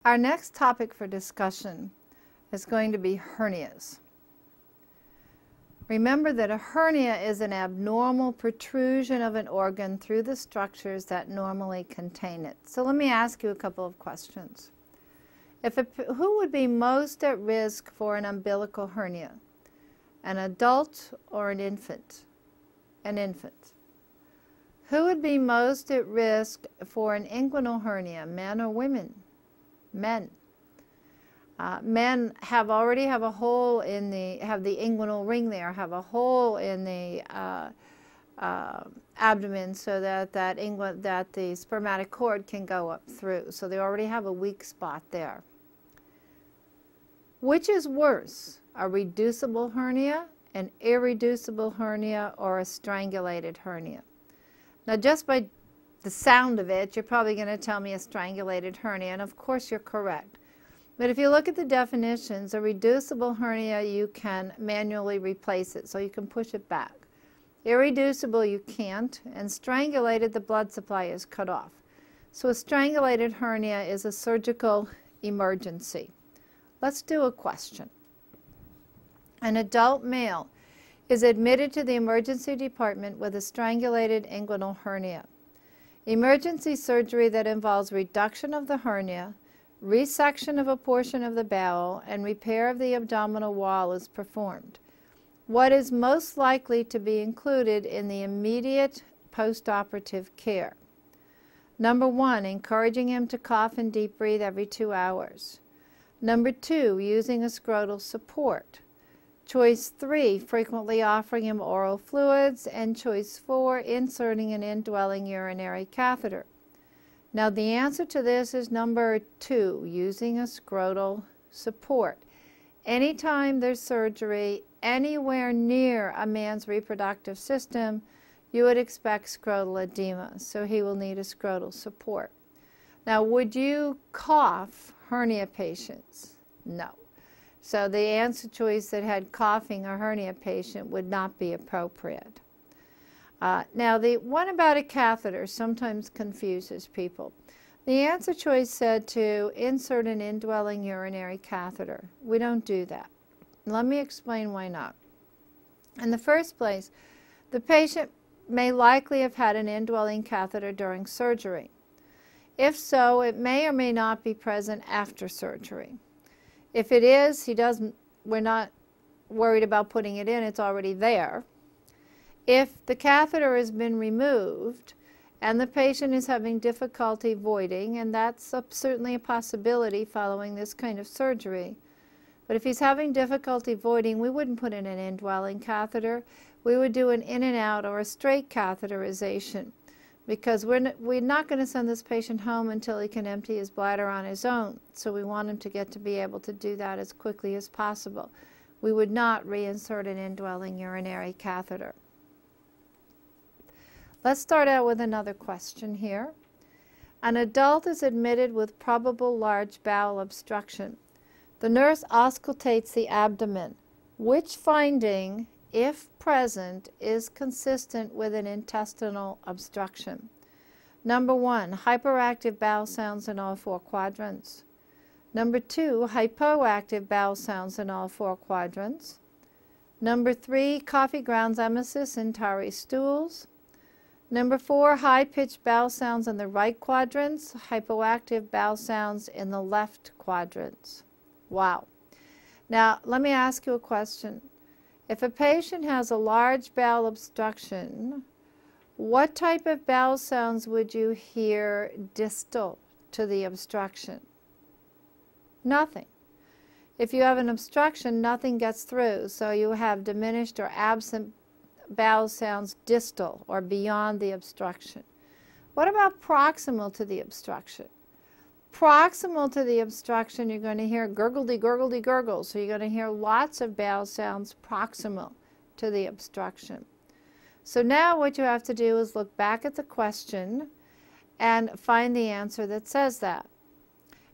Our next topic for discussion is going to be hernias. Remember that a hernia is an abnormal protrusion of an organ through the structures that normally contain it. So let me ask you a couple of questions. Who would be most at risk for an umbilical hernia? An adult or an infant? An infant. Who would be most at risk for an inguinal hernia, men or women? Men. Men already have a hole in the inguinal ring there, have a hole in the abdomen so that the spermatic cord can go up through. So they already have a weak spot there. Which is worse, a reducible hernia, an irreducible hernia, or a strangulated hernia? Now, just by the sound of it, you're probably going to tell me a strangulated hernia, and of course you're correct. But if you look at the definitions, a reducible hernia, you can manually replace it, so you can push it back. Irreducible, you can't, and strangulated, the blood supply is cut off. So a strangulated hernia is a surgical emergency. Let's do a question. An adult male is admitted to the emergency department with a strangulated inguinal hernia. Emergency surgery that involves reduction of the hernia, resection of a portion of the bowel, and repair of the abdominal wall is performed. What is most likely to be included in the immediate postoperative care? Number 1, encouraging him to cough and deep breathe every 2 hours. Number 2, using a scrotal support. Choice 3, frequently offering him oral fluids. And choice 4, inserting an indwelling urinary catheter. Now the answer to this is number 2, using a scrotal support. Anytime there's surgery anywhere near a man's reproductive system, you would expect scrotal edema, so he will need a scrotal support. Now, would you cough hernia patients? No. So the answer choice that had coughing a hernia patient would not be appropriate. Now, the one about a catheter sometimes confuses people. The answer choice said to insert an indwelling urinary catheter. We don't do that. Let me explain why not. In the first place, the patient may likely have had an indwelling catheter during surgery. If so, it may or may not be present after surgery. If it is, we're not worried about putting it in, it's already there. If the catheter has been removed and the patient is having difficulty voiding, and that's certainly a possibility following this kind of surgery, but if he's having difficulty voiding, we wouldn't put in an indwelling catheter. We would do an in and out or a straight catheterization, because we're not going to send this patient home until he can empty his bladder on his own. So we want him to be able to do that as quickly as possible. We would not reinsert an indwelling urinary catheter. Let's start out with another question here. An adult is admitted with probable large bowel obstruction. The nurse auscultates the abdomen. Which finding, if present, is consistent with an intestinal obstruction? Number 1, hyperactive bowel sounds in all 4 quadrants. Number 2, hypoactive bowel sounds in all 4 quadrants. Number 3, coffee grounds emesis in tarry stools. Number 4, high-pitched bowel sounds in the right quadrants, hypoactive bowel sounds in the left quadrants. Wow. Now, let me ask you a question. If a patient has a large bowel obstruction, what type of bowel sounds would you hear distal to the obstruction? Nothing. If you have an obstruction, nothing gets through, so you have diminished or absent bowel sounds distal or beyond the obstruction. What about proximal to the obstruction? Proximal to the obstruction, you're going to hear gurgledy, gurgledy, gurgle. So you're going to hear lots of bowel sounds proximal to the obstruction. So now what you have to do is look back at the question and find the answer that says that.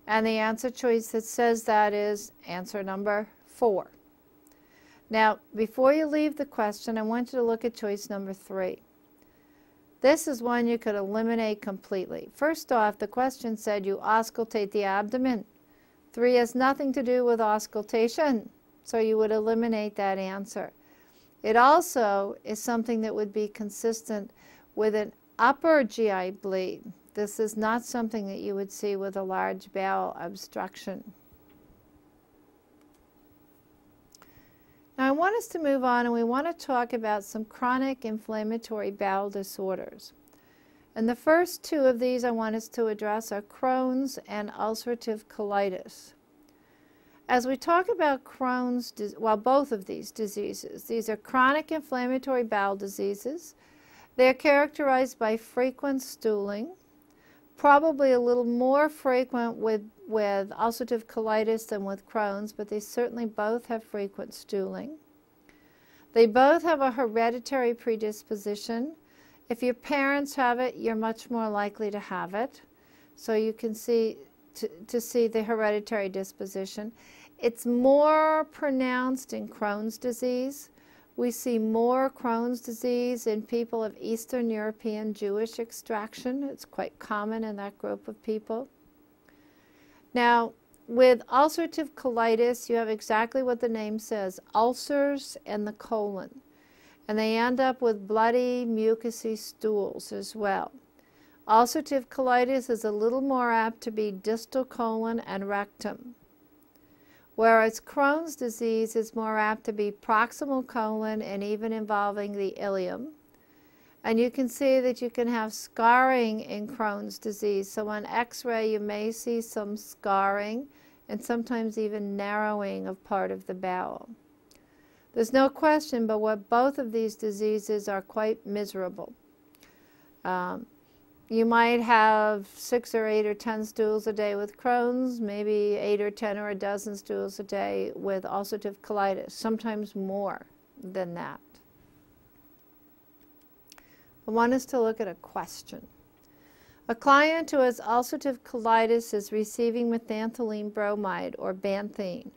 And the answer choice that says that is answer number 4. Now, before you leave the question, I want you to look at choice number 3. This is one you could eliminate completely. First off, the question said you auscultate the abdomen. 3 has nothing to do with auscultation, so you would eliminate that answer. It also is something that would be consistent with an upper GI bleed. This is not something that you would see with a large bowel obstruction. Now I want us to move on, and we want to talk about some chronic inflammatory bowel disorders. And the first 2 of these I want us to address are Crohn's and ulcerative colitis. As we talk about Crohn's, both of these diseases, these are chronic inflammatory bowel diseases. They're characterized by frequent stooling, probably a little more frequent with ulcerative colitis than with Crohn's, but they certainly both have frequent stooling. They both have a hereditary predisposition. If your parents have it, you're much more likely to have it. So you can see to see the hereditary disposition. It's more pronounced in Crohn's disease. We see more Crohn's disease in people of Eastern European Jewish extraction. It's quite common in that group of people. Now, with ulcerative colitis, you have exactly what the name says, ulcers in the colon. And they end up with bloody, mucousy stools as well. Ulcerative colitis is a little more apt to be distal colon and rectum, whereas Crohn's disease is more apt to be proximal colon and even involving the ileum. And you can see that you can have scarring in Crohn's disease. So on X-ray you may see some scarring and sometimes even narrowing of part of the bowel. There's no question but what both of these diseases are quite miserable. You might have 6 or 8 or 10 stools a day with Crohn's, maybe 8 or 10 or a dozen stools a day with ulcerative colitis, sometimes more than that. I want us to look at a question. A client who has ulcerative colitis is receiving methaneline bromide or Banthine.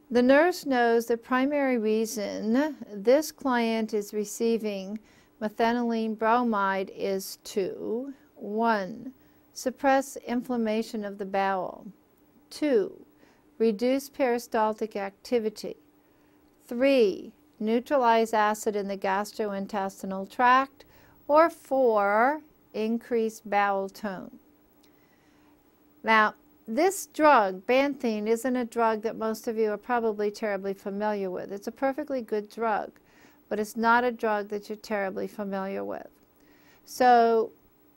The nurse knows the primary reason this client is receiving methaneline bromide is to 1. Suppress inflammation of the bowel, 2. Reduce peristaltic activity, 3. Neutralize acid in the gastrointestinal tract, or 4. Increase bowel tone. Now, this drug, Banthine, isn't a drug that most of you are probably terribly familiar with. It's a perfectly good drug, but it's not a drug that you're terribly familiar with. So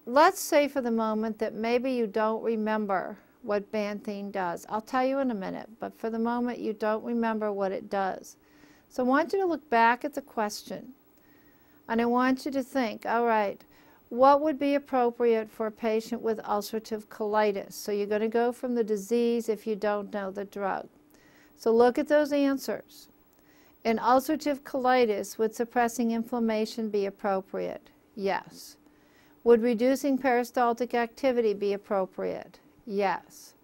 let's say for the moment that maybe you don't remember what Banthine does. I'll tell you in a minute, but for the moment you don't remember what it does. So I want you to look back at the question, and I want you to think, all right, what would be appropriate for a patient with ulcerative colitis? So you're going to go from the disease if you don't know the drug. So look at those answers. In ulcerative colitis, would suppressing inflammation be appropriate? Yes. Would reducing peristaltic activity be appropriate? Yes.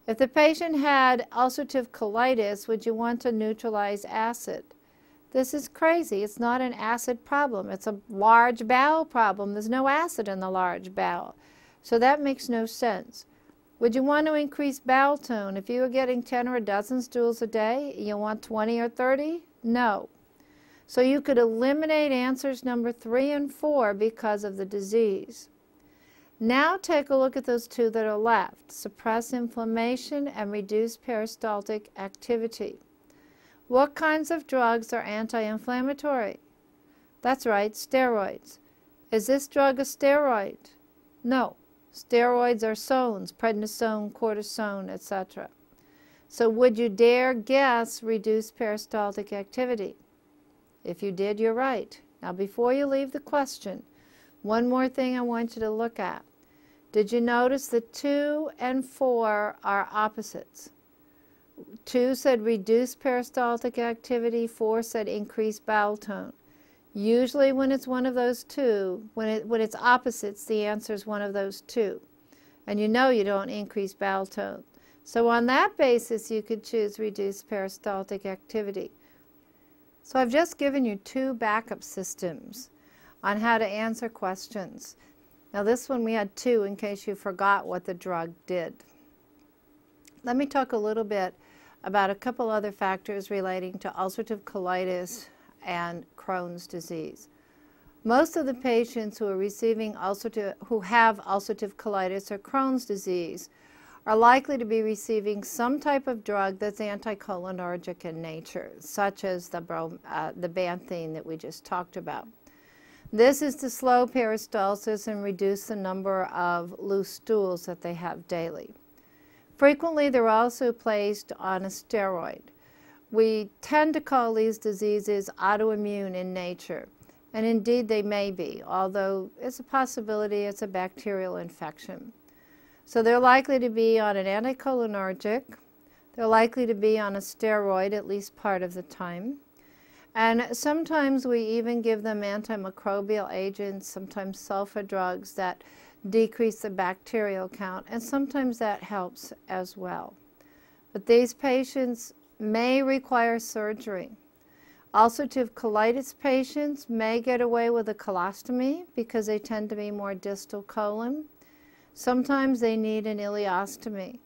If the patient had ulcerative colitis, would you want to neutralize acid? This is crazy. It's not an acid problem. It's a large bowel problem. There's no acid in the large bowel. So that makes no sense. Would you want to increase bowel tone? If you were getting 10 or a dozen stools a day, you want 20 or 30? No. So you could eliminate answers number 3 and 4 because of the disease. Now take a look at those 2 that are left. Suppress inflammation and reduce peristaltic activity. What kinds of drugs are anti-inflammatory? That's right, steroids. Is this drug a steroid? No. Steroids are sones, prednisone, cortisone, etc. So would you dare guess reduce peristaltic activity? If you did, you're right. Now before you leave the question, one more thing I want you to look at. Did you notice that 2 and 4 are opposites? 2 said reduce peristaltic activity, 4 said increase bowel tone. Usually when it's one of those 2, when it's opposites, the answer is one of those 2. And you know you don't increase bowel tone. So on that basis, you could choose reduce peristaltic activity. So I've just given you 2 backup systems on how to answer questions. Now this one we had 2 in case you forgot what the drug did. let me talk a little bit about a couple other factors relating to ulcerative colitis and Crohn's disease. Most of the patients who are who have ulcerative colitis or Crohn's disease are likely to be receiving some type of drug that's anticholinergic in nature, such as the Banthine that we just talked about. This is to slow peristalsis and reduce the number of loose stools that they have daily. Frequently, they're also placed on a steroid. We tend to call these diseases autoimmune in nature, and indeed they may be, although it's a possibility it's a bacterial infection. So they're likely to be on an anticholinergic, they're likely to be on a steroid at least part of the time, and sometimes we even give them antimicrobial agents, sometimes sulfa drugs that decrease the bacterial count, and sometimes that helps as well. But these patients may require surgery. Ulcerative colitis patients may get away with a colostomy because they tend to be more distal colon. Sometimes they need an ileostomy.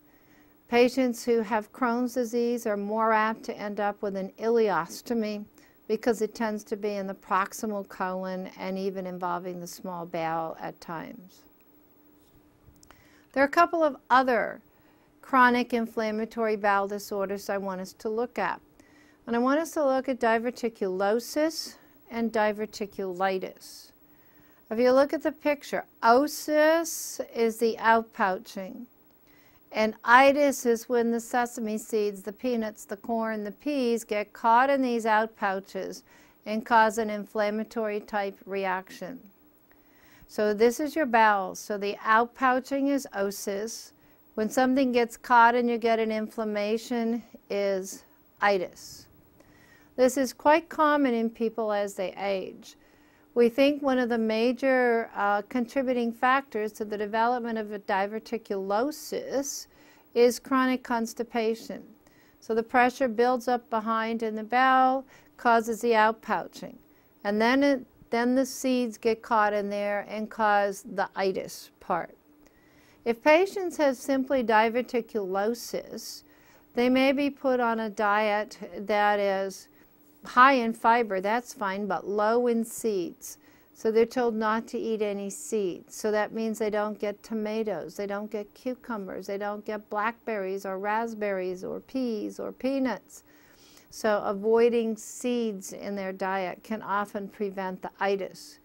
Patients who have Crohn's disease are more apt to end up with an ileostomy because it tends to be in the proximal colon and even involving the small bowel at times. There are a couple of other chronic inflammatory bowel disorders I want us to look at. And I want us to look at diverticulosis and diverticulitis. If you look at the picture, osis is the outpouching, and itis is when the sesame seeds, the peanuts, the corn, the peas get caught in these outpouches and cause an inflammatory type reaction. So this is your bowel. So the outpouching is osis. When something gets caught and you get an inflammation is itis. This is quite common in people as they age. We think one of the major contributing factors to the development of a diverticulosis is chronic constipation. So the pressure builds up behind in the bowel, causes the outpouching, and then the seeds get caught in there and cause the itis part. If patients have simply diverticulosis, they may be put on a diet that is high in fiber, that's fine, but low in seeds. So they're told not to eat any seeds. So that means they don't get tomatoes, they don't get cucumbers, they don't get blackberries or raspberries or peas or peanuts. So avoiding seeds in their diet can often prevent the itis.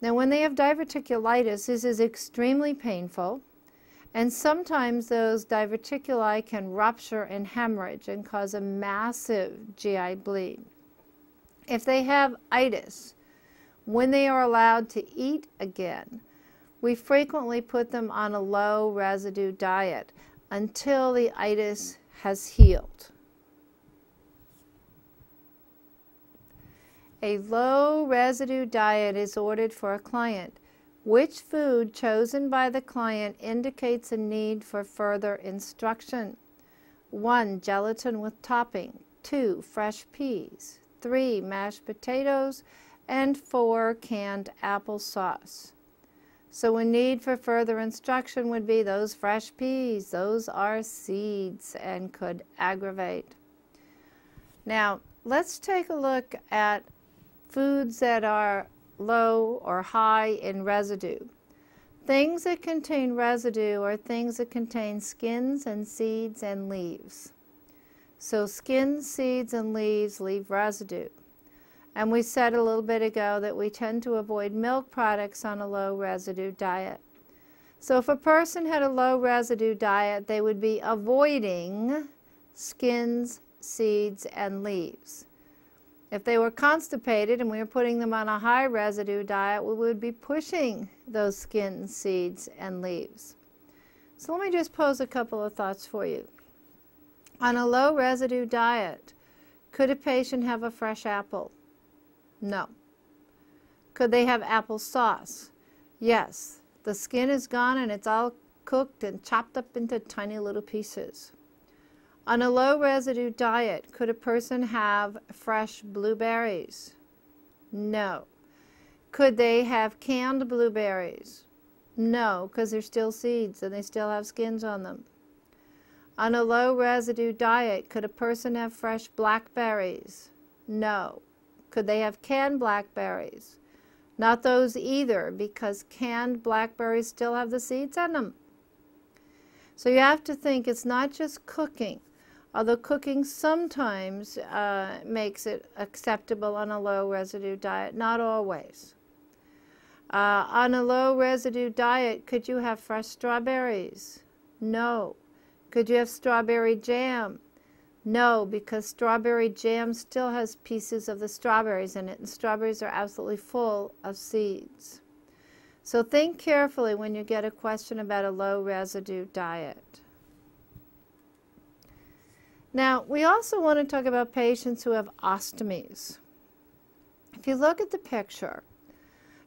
Now when they have diverticulitis, this is extremely painful, and sometimes those diverticuli can rupture and hemorrhage and cause a massive GI bleed. If they have itis, when they are allowed to eat again, we frequently put them on a low residue diet until the itis has healed. A low residue diet is ordered for a client. Which food chosen by the client indicates a need for further instruction? 1. Gelatin with topping. 2. Fresh peas. 3. Mashed potatoes. And 4. Canned applesauce. So a need for further instruction would be those fresh peas. Those are seeds and could aggravate. Now, let's take a look at foods that are low or high in residue. Things that contain residue are things that contain skins and seeds and leaves. So skins, seeds, and leaves leave residue. And we said a little bit ago that we tend to avoid milk products on a low residue diet. So if a person had a low residue diet, they would be avoiding skins, seeds, and leaves. If they were constipated and we were putting them on a high residue diet, we would be pushing those skins, seeds, and leaves. So let me just pose a couple of thoughts for you. On a low residue diet, could a patient have a fresh apple? No. Could they have applesauce? Yes. The skin is gone and it's all cooked and chopped up into tiny little pieces. On a low residue diet, could a person have fresh blueberries? No. Could they have canned blueberries? No, because they're still seeds and they still have skins on them. On a low residue diet, could a person have fresh blackberries? No. Could they have canned blackberries? Not those either, because canned blackberries still have the seeds in them. So you have to think it's not just cooking, although cooking sometimes makes it acceptable on a low residue diet, not always. On a low residue diet, could you have fresh strawberries? No. Could you have strawberry jam? No, because strawberry jam still has pieces of the strawberries in it, and strawberries are absolutely full of seeds. So think carefully when you get a question about a low residue diet. Now, we also want to talk about patients who have ostomies. If you look at the picture,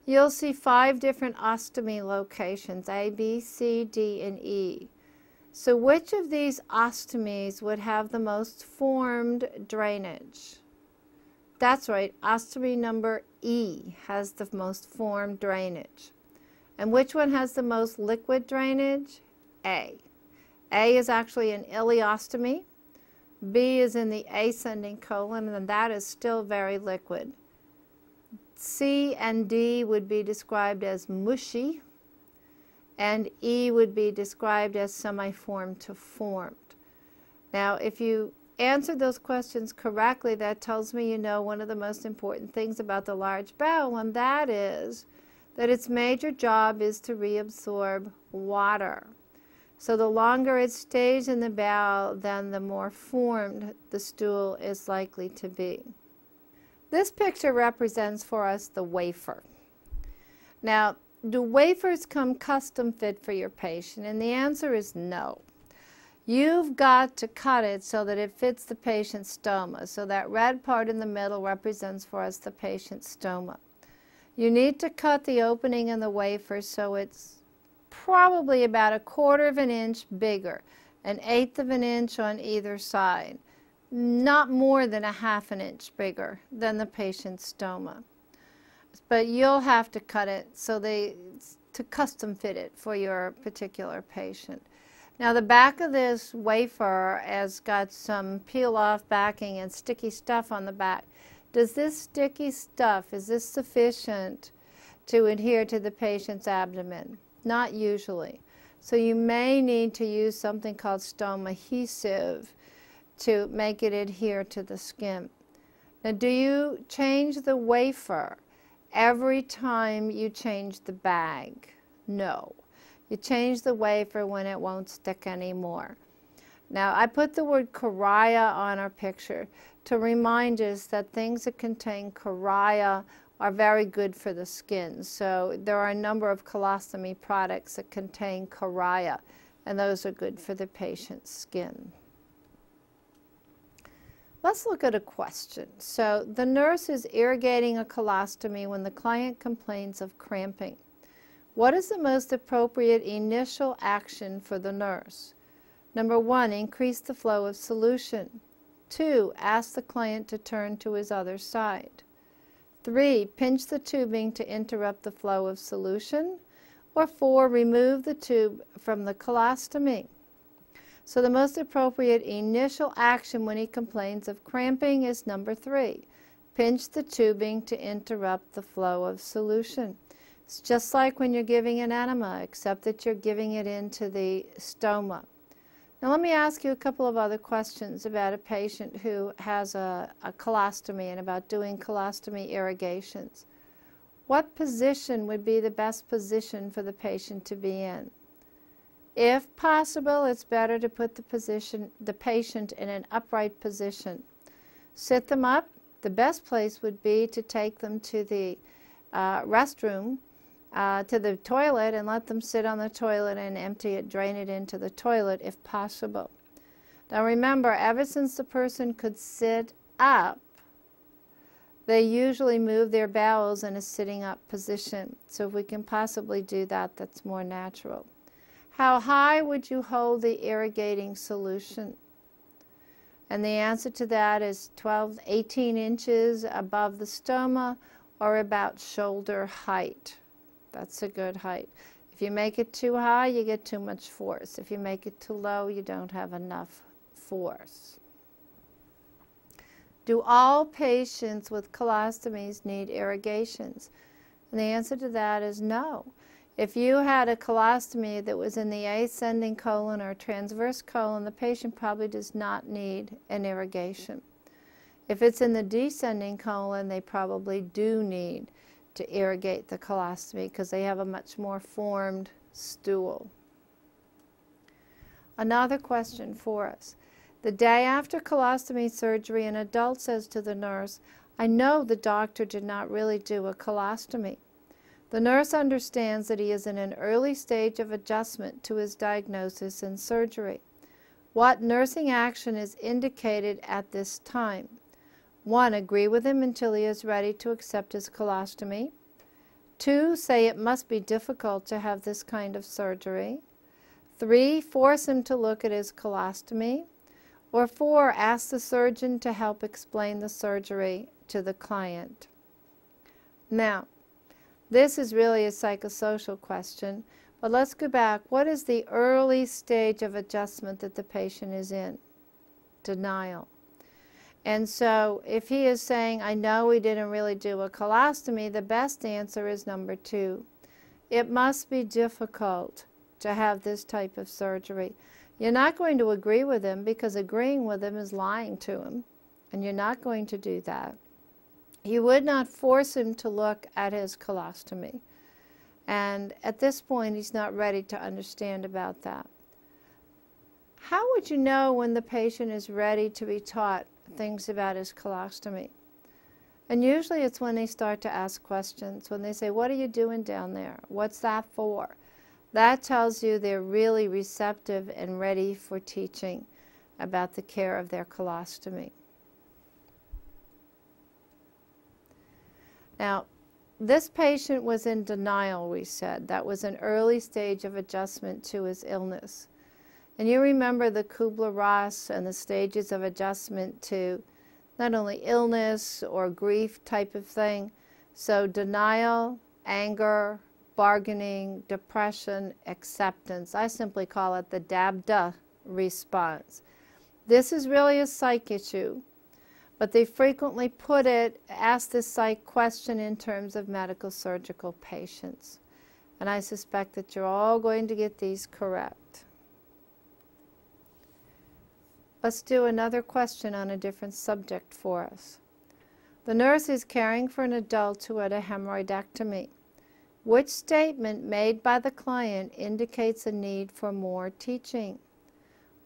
you'll see 5 different ostomy locations, A, B, C, D, and E. So which of these ostomies would have the most formed drainage? That's right, ostomy number E has the most formed drainage. And which one has the most liquid drainage? A. A is actually an ileostomy. B is in the ascending colon, and that is still very liquid. C and D would be described as mushy, and E would be described as semi-formed to formed. Now, if you answer those questions correctly, that tells me you know one of the most important things about the large bowel, and that is that its major job is to reabsorb water. So the longer it stays in the bowel, then the more formed the stool is likely to be. This picture represents for us the wafer. Now, do wafers come custom fit for your patient? And the answer is no. You've got to cut it so that it fits the patient's stoma. So that red part in the middle represents for us the patient's stoma. You need to cut the opening in the wafer so it's probably about 1/4 of an inch bigger, 1/8 of an inch on either side, not more than 1/2 an inch bigger than the patient's stoma. But you'll have to cut it so to custom fit it for your particular patient. Now the back of this wafer has got some peel-off backing and sticky stuff on the back. Does this sticky stuff, is this sufficient to adhere to the patient's abdomen? Not usually. So you may need to use something called stoma adhesive to make it adhere to the skin. Now, do you change the wafer every time you change the bag? No. You change the wafer when it won't stick anymore. Now, I put the word choria on our picture to remind us that things that contain choria are very good for the skin. So there are a number of colostomy products that contain choria, and those are good for the patient's skin. Let's look at a question. So the nurse is irrigating a colostomy when the client complains of cramping. What is the most appropriate initial action for the nurse? Number 1, increase the flow of solution. 2, ask the client to turn to his other side. 3, pinch the tubing to interrupt the flow of solution. Or 4, remove the tube from the colostomy. So the most appropriate initial action when he complains of cramping is number 3, pinch the tubing to interrupt the flow of solution. It's just like when you're giving an enema, except that you're giving it into the stoma. Now let me ask you a couple of other questions about a patient who has a colostomy and about doing colostomy irrigations. What position would be the best position for the patient to be in? If possible, it's better to put the patient in an upright position. Sit them up. The best place would be to take them to the restroom, to the toilet, and let them sit on the toilet and empty it, drain it into the toilet if possible. Now remember, ever since the person could sit up, they usually move their bowels in a sitting up position. So if we can possibly do that, that's more natural. How high would you hold the irrigating solution? And the answer to that is 18 inches above the stoma, or about shoulder height. That's a good height. If you make it too high, you get too much force. If you make it too low, you don't have enough force. Do all patients with colostomies need irrigations? And the answer to that is no. If you had a colostomy that was in the ascending colon or transverse colon, the patient probably does not need an irrigation. If it's in the descending colon, they probably do need to irrigate the colostomy because they have a much more formed stool. Another question for us. The day after colostomy surgery, an adult says to the nurse, "I know the doctor did not really do a colostomy." The nurse understands that he is in an early stage of adjustment to his diagnosis and surgery. What nursing action is indicated at this time? 1. Agree with him until he is ready to accept his colostomy. 2. Say it must be difficult to have this kind of surgery. 3. Force him to look at his colostomy. Or 4. Ask the surgeon to help explain the surgery to the client. Now, this is really a psychosocial question, but let's go back. What is the early stage of adjustment that the patient is in? Denial. And so if he is saying, "I know we didn't really do a colostomy," the best answer is number 2. It must be difficult to have this type of surgery. You're not going to agree with him because agreeing with him is lying to him, and you're not going to do that. You would not force him to look at his colostomy. And at this point, he's not ready to understand about that. How would you know when the patient is ready to be taught things about his colostomy? And usually it's when they start to ask questions, when they say, "What are you doing down there? What's that for?" That tells you they're really receptive and ready for teaching about the care of their colostomy. Now, this patient was in denial, we said. That was an early stage of adjustment to his illness. And you remember the Kubler-Ross and the stages of adjustment to not only illness or grief type of thing. So denial, anger, bargaining, depression, acceptance. I simply call it the DABDA response. This is really a psych issue, but they frequently ask this psych question in terms of medical surgical patients. And I suspect that you're all going to get these correct. Let's do another question on a different subject for us. The nurse is caring for an adult who had a hemorrhoidectomy. Which statement made by the client indicates a need for more teaching?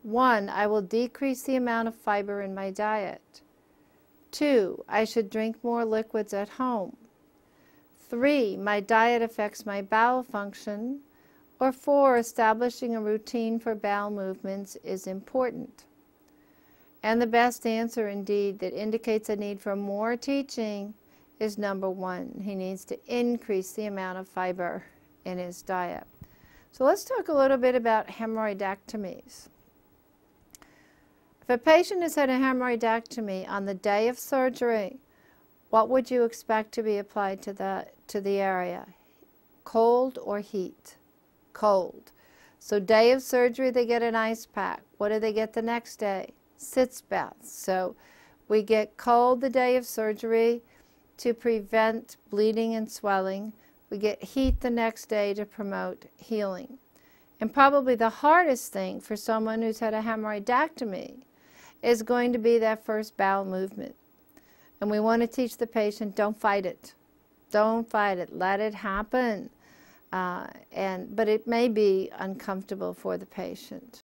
1. I will decrease the amount of fiber in my diet. 2. I should drink more liquids at home. 3. My diet affects my bowel function. Or 4. Establishing a routine for bowel movements is important. And the best answer, indeed, that indicates a need for more teaching is number 1. He needs to increase the amount of fiber in his diet. So let's talk a little bit about hemorrhoidectomies. If a patient has had a hemorrhoidectomy on the day of surgery, what would you expect to be applied to the area? Cold or heat? Cold. So day of surgery, they get an ice pack. What do they get the next day? Sitz baths. So we get cold the day of surgery to prevent bleeding and swelling. We get heat the next day to promote healing. And probably the hardest thing for someone who's had a hemorrhoidectomy is going to be that first bowel movement. And we want to teach the patient, don't fight it. Don't fight it. Let it happen. But it may be uncomfortable for the patient.